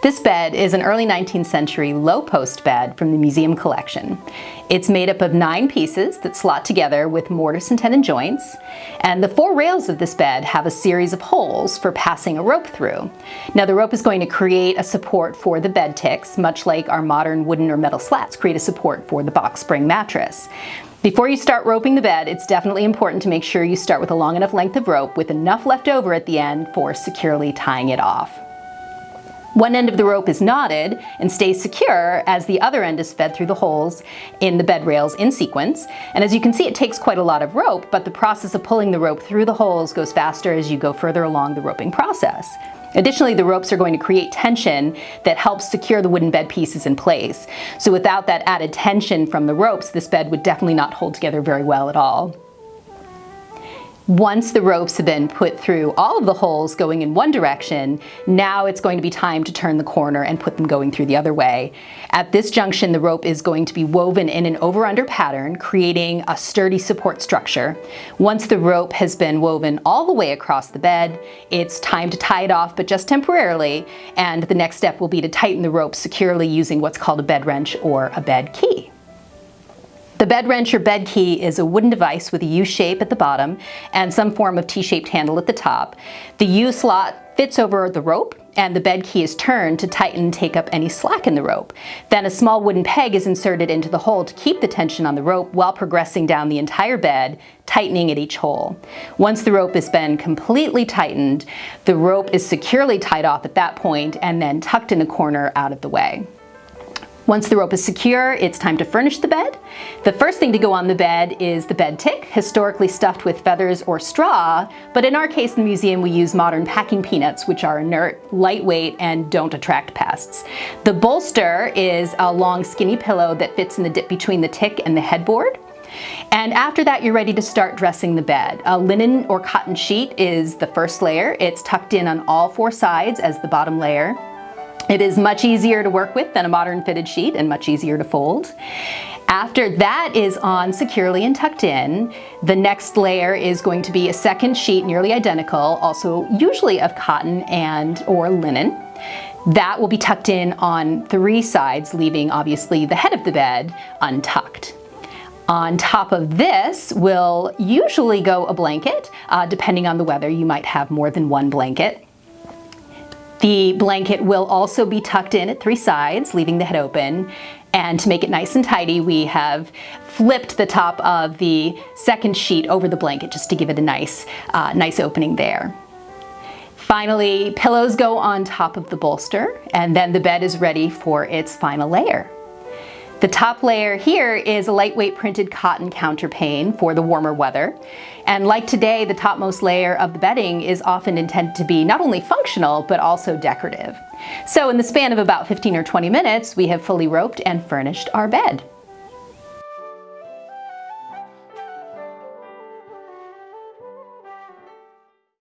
This bed is an early 19th century low-post bed from the museum collection. It's made up of 9 pieces that slot together with mortise and tenon joints, and the 4 rails of this bed have a series of holes for passing a rope through. Now the rope is going to create a support for the bed ticks, much like our modern wooden or metal slats create a support for the box spring mattress. Before you start roping the bed, it's definitely important to make sure you start with a long enough length of rope with enough left over at the end for securely tying it off. One end of the rope is knotted and stays secure as the other end is fed through the holes in the bed rails in sequence. And as you can see, it takes quite a lot of rope, but the process of pulling the rope through the holes goes faster as you go further along the roping process. Additionally, the ropes are going to create tension that helps secure the wooden bed pieces in place. So without that added tension from the ropes, this bed would definitely not hold together very well at all. Once the ropes have been put through all of the holes going in one direction, now it's going to be time to turn the corner and put them going through the other way. At this junction, the rope is going to be woven in an over-under pattern, creating a sturdy support structure. Once the rope has been woven all the way across the bed, it's time to tie it off, but just temporarily, and the next step will be to tighten the rope securely using what's called a bed wrench or a bed key. The bed wrench or bed key is a wooden device with a U shape at the bottom and some form of T-shaped handle at the top. The U slot fits over the rope and the bed key is turned to tighten and take up any slack in the rope. Then a small wooden peg is inserted into the hole to keep the tension on the rope while progressing down the entire bed, tightening at each hole. Once the rope has been completely tightened, the rope is securely tied off at that point and then tucked in a corner out of the way. Once the rope is secure, it's time to furnish the bed. The first thing to go on the bed is the bed tick, historically stuffed with feathers or straw, but in our case in the museum we use modern packing peanuts, which are inert, lightweight, and don't attract pests. The bolster is a long skinny pillow that fits in the dip between the tick and the headboard. And after that, you're ready to start dressing the bed. A linen or cotton sheet is the first layer. It's tucked in on all 4 sides as the bottom layer. It is much easier to work with than a modern fitted sheet and much easier to fold. After that is on securely and tucked in, the next layer is going to be a second sheet nearly identical, also usually of cotton and or linen. That will be tucked in on 3 sides, leaving obviously the head of the bed untucked. On top of this will usually go a blanket. Depending on the weather, you might have more than 1 blanket. The blanket will also be tucked in at 3 sides, leaving the head open. And to make it nice and tidy, we have flipped the top of the second sheet over the blanket just to give it a nice opening there. Finally, pillows go on top of the bolster, and then the bed is ready for its final layer. The top layer here is a lightweight printed cotton counterpane for the warmer weather. And like today, the topmost layer of the bedding is often intended to be not only functional, but also decorative. So in the span of about 15 or 20 minutes, we have fully roped and furnished our bed.